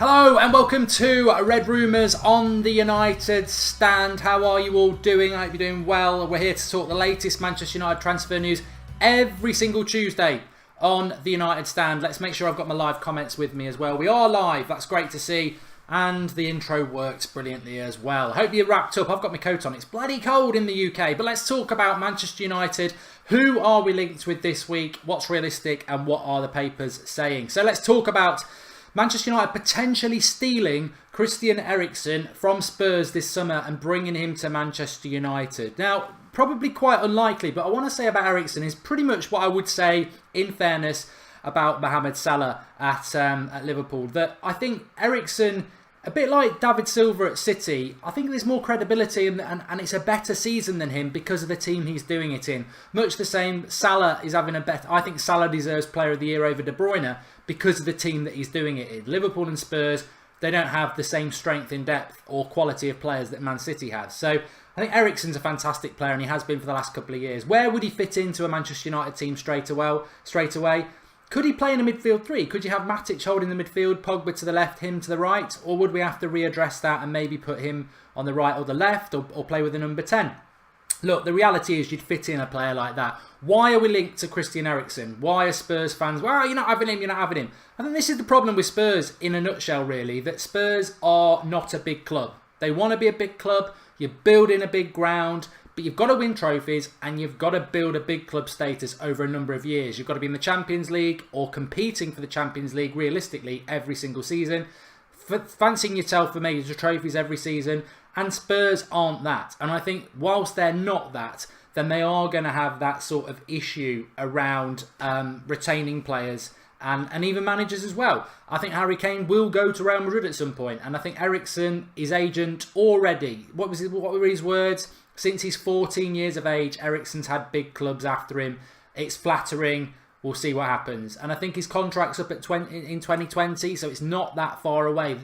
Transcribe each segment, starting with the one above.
Hello and welcome to Red Rumours on the United Stand. How are you all doing? I hope you're doing well. We're here to talk the latest Manchester United transfer news every single Tuesday on the United Stand. Let's make sure I've got my live comments with me as well. We are live, that's great to see. And the intro works brilliantly as well. I hope you're wrapped up. I've got my coat on. It's bloody cold in the UK. But let's talk about Manchester United. Who are we linked with this week? What's realistic? And what are the papers saying? So let's talk about Manchester United potentially stealing Christian Eriksen from Spurs this summer and bringing him to Manchester United. Now, probably quite unlikely, but I want to say about Eriksen is pretty much what I would say, in fairness, about Mohamed Salah at Liverpool. That I think Eriksen, a bit like David Silva at City, I think there's more credibility and it's a better season than him because of the team he's doing it in. Much the same, Salah is having a better... I think Salah deserves Player of the Year over De Bruyne because of the team that he's doing it in. Liverpool and Spurs, they don't have the same strength in depth or quality of players that Man City has. So I think Eriksen's a fantastic player and he has been for the last couple of years. Where would he fit into a Manchester United team straight away? Could he play in a midfield three? Could you have Matic holding the midfield, Pogba to the left, him to the right? Or would we have to readdress that and maybe put him on the right or the left or play with a number 10? Look, the reality is you'd fit in a player like that. Why are we linked to Christian Eriksen? Why are Spurs fans, well, you're not having him, you're not having him. I think this is the problem with Spurs in a nutshell, really, that Spurs are not a big club. They want to be a big club, you're building a big ground, but you've got to win trophies and you've got to build a big club status over a number of years. You've got to be in the Champions League or competing for the Champions League realistically every single season. Fancying yourself for major trophies every season. And Spurs aren't that. And I think whilst they're not that, then they are going to have that sort of issue around retaining players and even managers as well. I think Harry Kane will go to Real Madrid at some point. And I think Eriksen, his agent, already, what were his words? Since he's 14 years of age, Eriksen's had big clubs after him. It's flattering. We'll see what happens. And I think his contract's up at in 2020, so it's not that far away.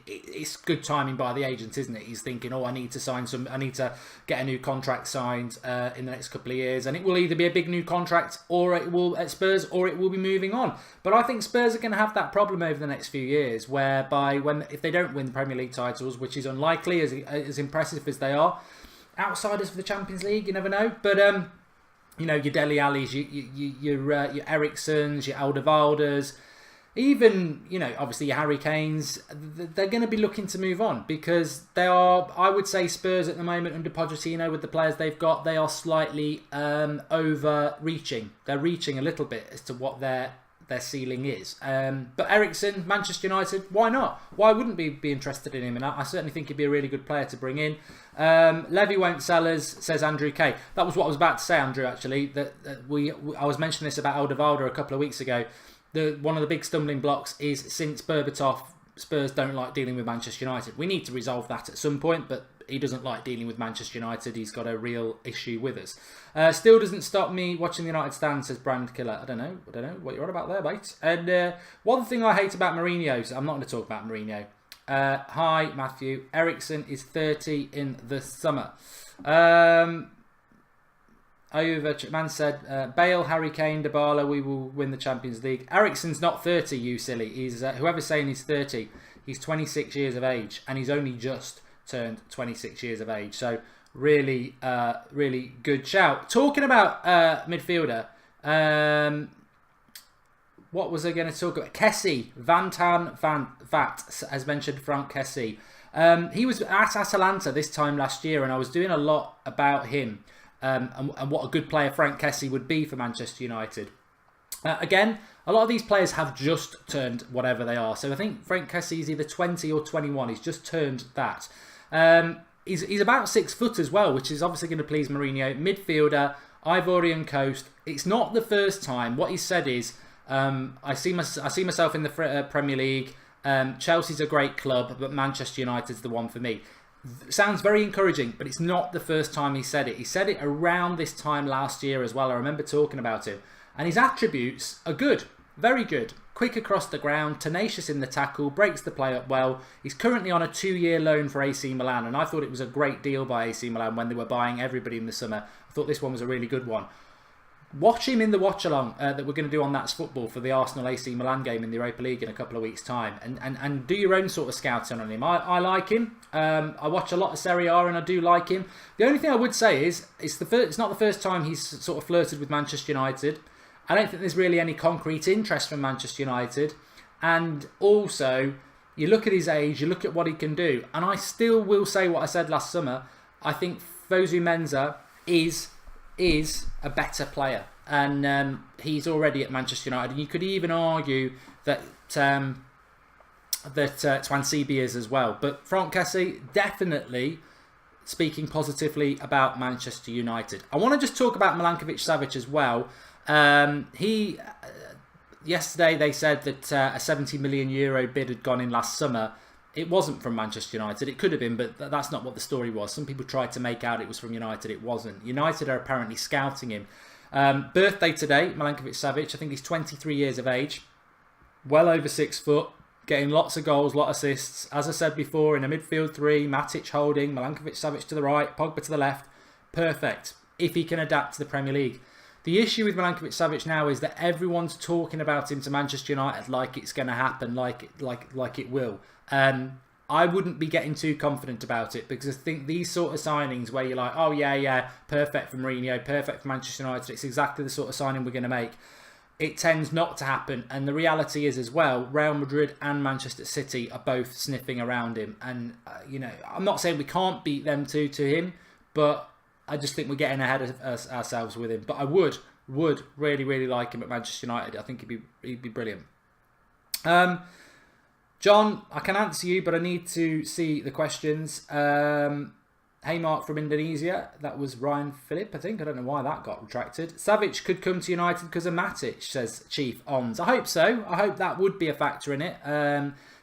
It's good timing by the agent, isn't it? He's thinking, I need to get a new contract signed in the next couple of years. And it will either be a big new contract or it will at Spurs or it will be moving on. But I think Spurs are going to have that problem over the next few years, whereby if they don't win the Premier League titles, which is unlikely, as impressive as they are, outsiders for the Champions League, you never know. But your Dele Allis, your Eriksens, your Alderweirelders, even obviously your Harry Kanes, they're going to be looking to move on because they are. I would say Spurs at the moment under Pochettino with the players they've got, they are slightly overreaching. They're reaching a little bit as to what their ceiling is. But Eriksen, Manchester United, why not? Why wouldn't we be interested in him? And I certainly think he'd be a really good player to bring in. Levy won't sell us, says Andrew Kay. That was what I was about to say, Andrew, actually. I was mentioning this about Alderweireld a couple of weeks ago. One of the big stumbling blocks is since Berbatov, Spurs don't like dealing with Manchester United. We need to resolve that at some point, but he doesn't like dealing with Manchester United. He's got a real issue with us. Still doesn't stop me watching the United Stand, says Brand Killer. I don't know what you're on about there, mate. And one thing I hate about Mourinho, so I'm not going to talk about Mourinho. Hi, Matthew. Eriksen is 30 in the summer. Man said, Bale, Harry Kane, Dybala, we will win the Champions League. Eriksen's not 30, you silly. He's whoever's saying he's 30, he's 26 years of age, and he's only just turned 26 years of age. So really, really good shout. Talking about midfielder, what was I going to talk about? Kessie, Van Vat has mentioned Frank Kessie. He was at Atalanta this time last year, and I was doing a lot about him. And what a good player Frank Kessie would be for Manchester United. Again, a lot of these players have just turned whatever they are. So I think Frank Kessie is either 20 or 21. He's just turned that. He's about 6 foot as well, which is obviously going to please Mourinho. Midfielder, Ivorian Coast. It's not the first time. What he said is, I see myself in the Premier League. Chelsea's a great club, but Manchester United's the one for me. Sounds very encouraging, but it's not the first time he said it. He said it around this time last year as well. I remember talking about him. And his attributes are good. Very good. Quick across the ground, tenacious in the tackle, breaks the play up well. He's currently on a 2-year loan for AC Milan, and I thought it was a great deal by AC Milan when they were buying everybody in the summer. I thought this one was a really good one. watch him in the watch-along that we're going to do on That's Football for the Arsenal AC Milan game in the Europa League in a couple of weeks' time. And do your own sort of scouting on him. I like him. I watch a lot of Serie A and I do like him. The only thing I would say is it's not the first time he's sort of flirted with Manchester United. I don't think there's really any concrete interest from Manchester United. And also, you look at his age, you look at what he can do. And I still will say what I said last summer. I think Fosu Mensah is a better player, and he's already at Manchester United. And you could even argue that Twansebe is as well. But Franck Kessie, definitely speaking positively about Manchester United. I want to just talk about Milankovic-Savic as well. Yesterday they said that a €70 million bid had gone in last summer. It wasn't from Manchester United. It could have been, but that's not what the story was. Some people tried to make out it was from United. It wasn't. United are apparently scouting him. Birthday today, Milankovic-Savic. I think he's 23 years of age. Well over 6 foot. Getting lots of goals, lot of assists. As I said before, in a midfield three, Matic holding, Milankovic-Savic to the right, Pogba to the left. Perfect. If he can adapt to the Premier League. The issue with Milankovic-Savic now is that everyone's talking about him to Manchester United like it's going to happen, like it will. I wouldn't be getting too confident about it, because I think these sort of signings where you're like, oh yeah, perfect for Mourinho, perfect for Manchester United, it's exactly the sort of signing we're going to make. It tends not to happen, and the reality is as well, Real Madrid and Manchester City are both sniffing around him, and I'm not saying we can't beat them two to him, but I just think we're getting ahead of ourselves with him. But I would really like him at Manchester United. I think he'd be brilliant. John, I can answer you, but I need to see the questions. Hey Mark from Indonesia. That was Ryan Phillip, I think. I don't know why that got retracted. Savic could come to United because of Matic, says Chief Ons. I hope so. I hope that would be a factor in it.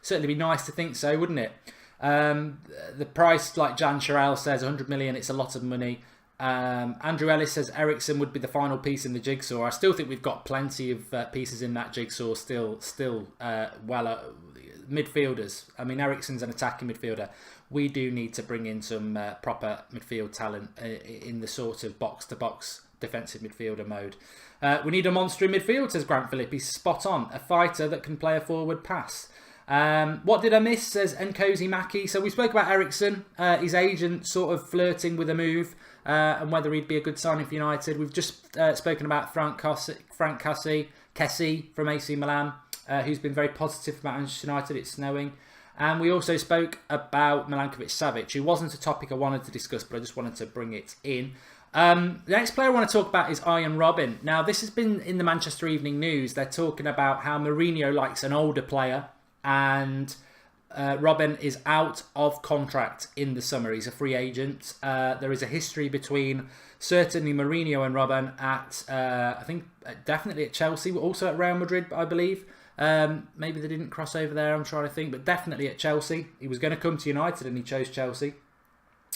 Certainly be nice to think so, wouldn't it? The price, like Jan Sherrill says, 100 million, it's a lot of money. Andrew Ellis says Eriksen would be the final piece in the jigsaw. I still think we've got plenty of pieces in that jigsaw still midfielders. I mean, Eriksen's an attacking midfielder. We do need to bring in some proper midfield talent in the sort of box-to-box defensive midfielder mode. We need a monster in midfield, says Grant Phillippe. He's spot on. A fighter that can play a forward pass. What did I miss, says Nkosi Maki. So we spoke about Eriksen, his agent sort of flirting with a move, and whether he'd be a good signing for United. We've just spoken about Franck Kessie from AC Milan, who's been very positive about Manchester United. It's snowing. And we also spoke about Milankovic-Savic, who wasn't a topic I wanted to discuss, but I just wanted to bring it in. The next player I want to talk about is Arjen Robben. Now, this has been in the Manchester Evening News. They're talking about how Mourinho likes an older player, and Robben is out of contract in the summer. He's a free agent. There is a history between certainly Mourinho and Robben at, I think, definitely at Chelsea, but also at Real Madrid, I believe. Maybe they didn't cross over there, I'm trying to think, but definitely at Chelsea. He was going to come to United and he chose Chelsea.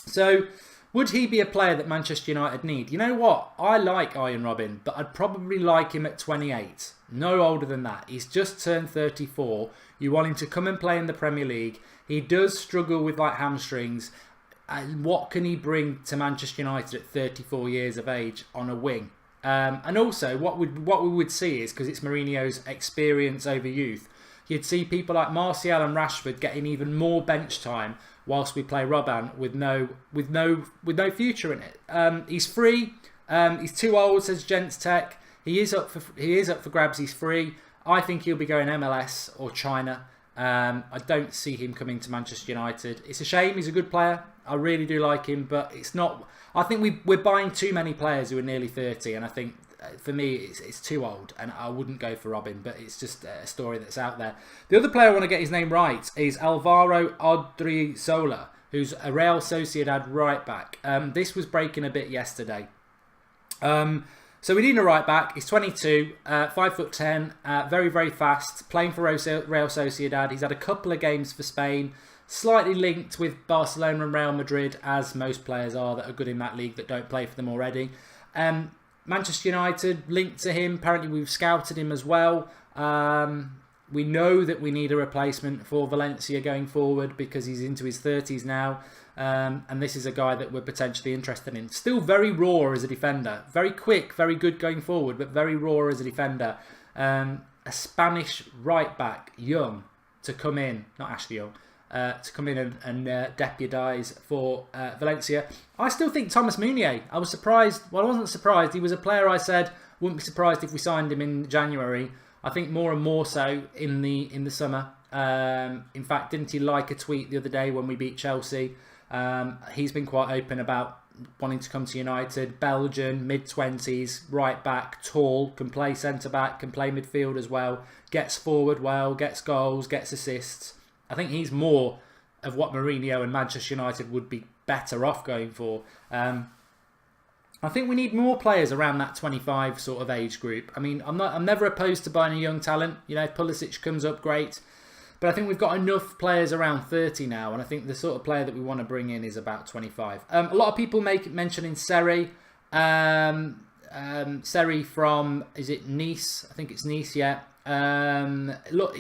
So, would he be a player that Manchester United need? You know what? I like Arjen Robben, but I'd probably like him at 28. No older than that. He's just turned 34. You want him to come and play in the Premier League. He does struggle with like hamstrings. And what can he bring to Manchester United at 34 years of age on a wing? And also, what we would see is, because it's Mourinho's experience over youth, you'd see people like Martial and Rashford getting even more bench time whilst we play Robben with no future in it. He's free. He's too old, says Gents Tech. He is up for grabs. He's free. I think he'll be going MLS or China. I don't see him coming to Manchester United. It's a shame. He's a good player. I really do like him, but it's not. I think we're buying too many players who are nearly 30, and I think for me it's too old, and I wouldn't go for Robben, but it's just a story that's out there. The other player I want to get his name right is Alvaro Odriozola, who's a Real Sociedad right back. This was breaking a bit yesterday. So we need a right back. He's 22, 5'10", very, very fast, playing for Real Sociedad. He's had a couple of games for Spain, slightly linked with Barcelona and Real Madrid, as most players are that are good in that league that don't play for them already. Manchester United linked to him. Apparently we've scouted him as well. We know that we need a replacement for Valencia going forward because he's into his 30s now. And this is a guy that we're potentially interested in. Still very raw as a defender. Very quick, very good going forward, but very raw as a defender. A Spanish right back, young, to come in. Not Ashley Young. To come in and deputise for Valencia. I still think Thomas Meunier. I was surprised. Well, I wasn't surprised. He was a player I said wouldn't be surprised if we signed him in January. I think more and more so in the summer. In fact, didn't he like a tweet the other day when we beat Chelsea? He's been quite open about wanting to come to United. Belgian, mid-20s, right back, tall, can play centre-back, can play midfield as well. Gets forward well, gets goals, gets assists. I think he's more of what Mourinho and Manchester United would be better off going for. I think we need more players around that 25 sort of age group. I mean, I'm never opposed to buying a young talent. You know, if Pulisic comes up, great. But I think we've got enough players around 30 now, and I think the sort of player that we want to bring in is about 25. A lot of people mentioning Seri. Seri from, is it Nice? I think it's Nice, yeah. Look,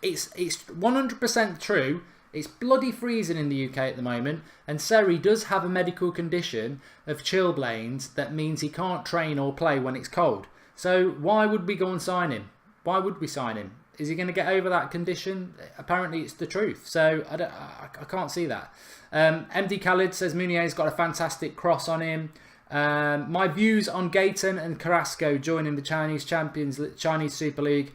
it's 100% true. It's bloody freezing in the UK at the moment, and Seri does have a medical condition of chilblains that means he can't train or play when it's cold. So why would we go and sign him? Why would we sign him? Is he going to get over that condition? Apparently it's the truth. So I can't see that. MD Khalid says Meunier's got a fantastic cross on him. My views on Gayton and Carrasco joining the Chinese Super League.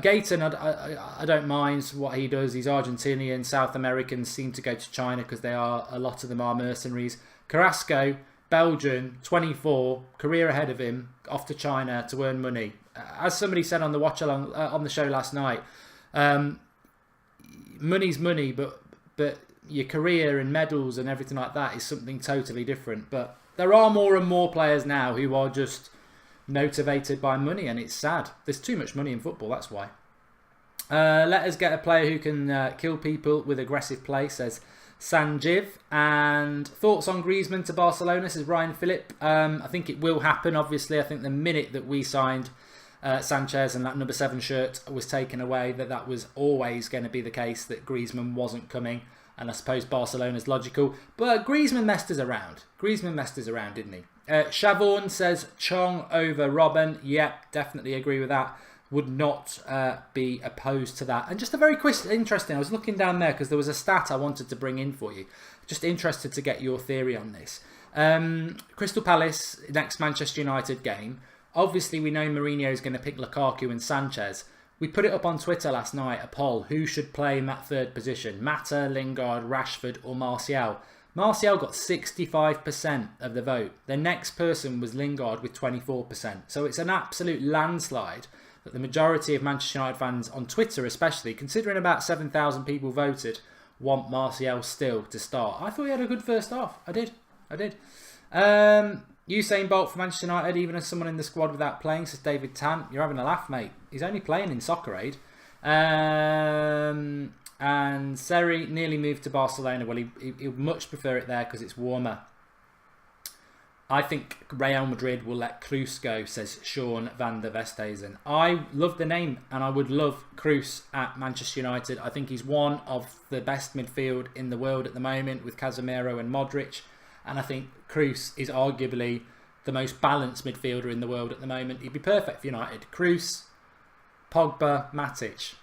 Gayton, I don't mind what he does. He's Argentinian. South Americans seem to go to China because a lot of them are mercenaries. Carrasco, Belgian, 24, career ahead of him, off to China to earn money. As somebody said on the watch along on the show last night, money's money, but your career and medals and everything like that is something totally different. But there are more and more players now who are just motivated by money, and it's sad. There's too much money in football, that's why. Let us get a player who can kill people with aggressive play, says Sanjiv. And thoughts on Griezmann to Barcelona, says Ryan Phillip. I think it will happen, obviously. I think the minute that we signed Sanchez and that number 7 shirt was taken away, that was always going to be the case, that Griezmann wasn't coming. And I suppose Barcelona's logical. But Griezmann messed us around. Didn't he? Shavon says Chong over Robben. Yep, definitely agree with that. Would not be opposed to that. And just a very quick, interesting, I was looking down there because there was a stat I wanted to bring in for you. Just interested to get your theory on this. Crystal Palace, next Manchester United game. Obviously, we know Mourinho is going to pick Lukaku and Sanchez. We put it up on Twitter last night, a poll. Who should play in that third position? Mata, Lingard, Rashford or Martial? Martial got 65% of the vote. The next person was Lingard with 24%. So it's an absolute landslide that the majority of Manchester United fans on Twitter especially, considering about 7,000 people voted, want Martial still to start. I thought he had a good first half. I did. Usain Bolt for Manchester United, even as someone in the squad without playing, says David Tant. You're having a laugh, mate. He's only playing in Soccer Aid. And Seri nearly moved to Barcelona. Well, he would much prefer it there because it's warmer. I think Real Madrid will let Kroos go, says Sean van der Vesthuizen. I love the name, and I would love Kroos at Manchester United. I think he's one of the best midfield in the world at the moment with Casemiro and Modric. And I think Kroos is arguably the most balanced midfielder in the world at the moment. He'd be perfect for United. Kroos, Pogba, Matic.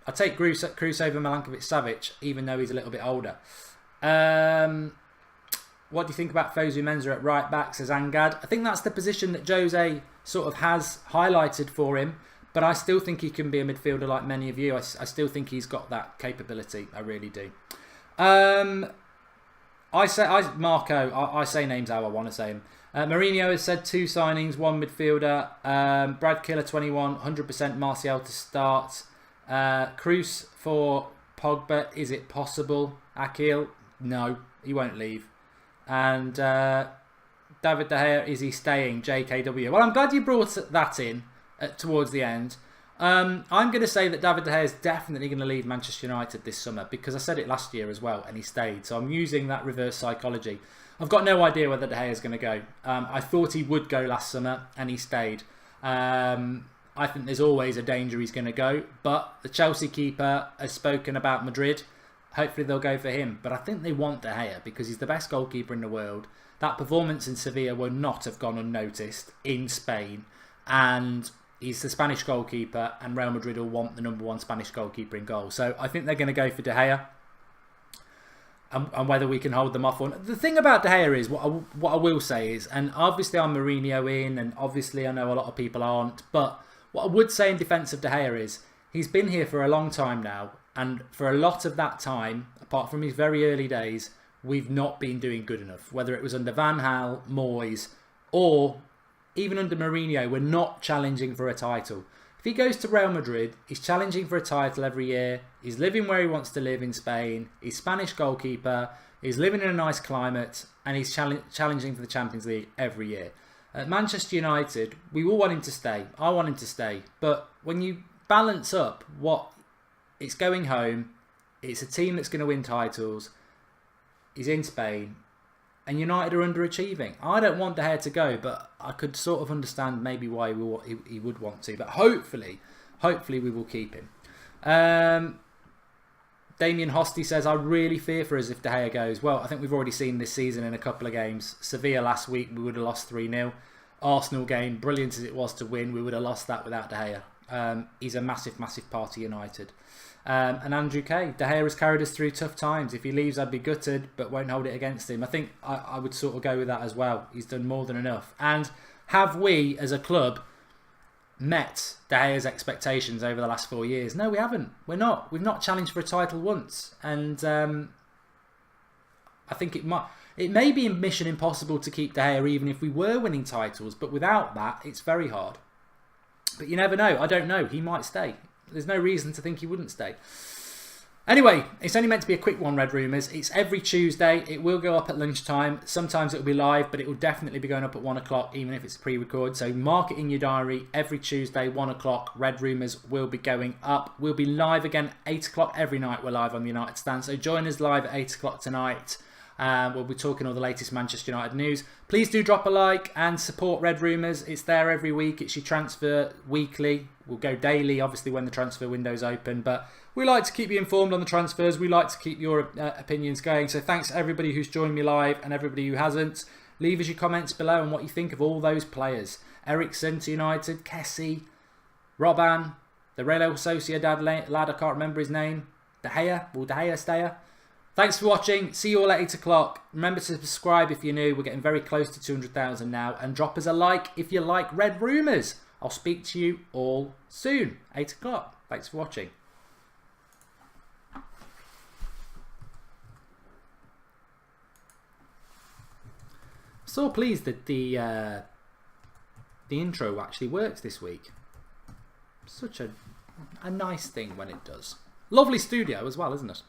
I'd take Kroos over Milankovic-Savic, even though he's a little bit older. What do you think about Fosu Mensah at right back, says Angad? I think that's the position that Jose sort of has highlighted for him. But I still think he can be a midfielder like many of you. I still think he's got that capability. I really do. I say names how I want to say them. Mourinho has said 2 signings, 1 midfielder. Brad Killer 21, 100% Martial to start. Kroos for Pogba, is it possible? Akil, no, he won't leave. And David De Gea, is he staying? JKW. Well, I'm glad you brought that in towards the end. I'm going to say that David De Gea is definitely going to leave Manchester United this summer because I said it last year as well and he stayed. So I'm using that reverse psychology. I've got no idea whether De Gea is going to go. I thought he would go last summer and he stayed. I think there's always a danger he's going to go. But the Chelsea keeper has spoken about Madrid. Hopefully they'll go for him. But I think they want De Gea because he's the best goalkeeper in the world. That performance in Sevilla will not have gone unnoticed in Spain. And he's the Spanish goalkeeper, and Real Madrid will want the #1 Spanish goalkeeper in goal. So I think they're going to go for De Gea. And whether we can hold them off or not. The thing about De Gea is, what I will say is, and obviously I'm Mourinho in, and obviously I know a lot of people aren't, but what I would say in defence of De Gea is, he's been here for a long time now, and for a lot of that time, apart from his very early days, we've not been doing good enough. Whether it was under Van Gaal, Moyes, or even under Mourinho, we're not challenging for a title. If he goes to Real Madrid, he's challenging for a title every year. He's living where he wants to live in Spain. He's Spanish goalkeeper. He's living in a nice climate. And he's challenging for the Champions League every year. At Manchester United, we all want him to stay. I want him to stay. But when you balance up what it's going home, it's a team that's going to win titles. He's in Spain. And United are underachieving. I don't want De Gea to go, but I could sort of understand maybe why he would want to. But hopefully we will keep him. Damien Hosty says, I really fear for us if De Gea goes. Well, I think we've already seen this season in a couple of games. Sevilla last week, we would have lost 3-0. Arsenal game, brilliant as it was to win, we would have lost that without De Gea. He's a massive, massive part of United. And Andrew Kay, De Gea has carried us through tough times. If he leaves, I'd be gutted, but won't hold it against him. I think I would sort of go with that as well. He's done more than enough. And have we, as a club, met De Gea's expectations over the last 4 years? No, we haven't. We're not. We've not challenged for a title once. And I think it may be mission impossible to keep De Gea even if we were winning titles, but without that, it's very hard. But you never know. I don't know. He might stay. There's no reason to think he wouldn't stay. Anyway, it's only meant to be a quick one, Red Rumours. It's every Tuesday. It will go up at lunchtime. Sometimes it will be live, but it will definitely be going up at 1 o'clock, even if it's pre-record. So mark it in your diary. Every Tuesday, 1 o'clock, Red Rumours will be going up. We'll be live again 8 o'clock. Every night we're live on the United Stand. So join us live at 8 o'clock tonight. We'll be talking all the latest Manchester United news. Please do drop a like and support Red Rumours. It's there every week. It's your transfer weekly. We'll go daily, obviously, when the transfer window's open. But we like to keep you informed on the transfers. We like to keep your opinions going. So thanks to everybody who's joined me live and everybody who hasn't. Leave us your comments below on what you think of all those players. Eriksen to United, Kessie, Robben, the Real Sociedad lad, I can't remember his name. De Gea, will De Gea stay? Thanks for watching. See you all at 8 o'clock. Remember to subscribe if you're new. We're getting very close to 200,000 now. And drop us a like if you like Red Rumours. I'll speak to you all soon. 8 o'clock. Thanks for watching. So pleased that the intro actually works this week. Such a nice thing when it does. Lovely studio as well, isn't it?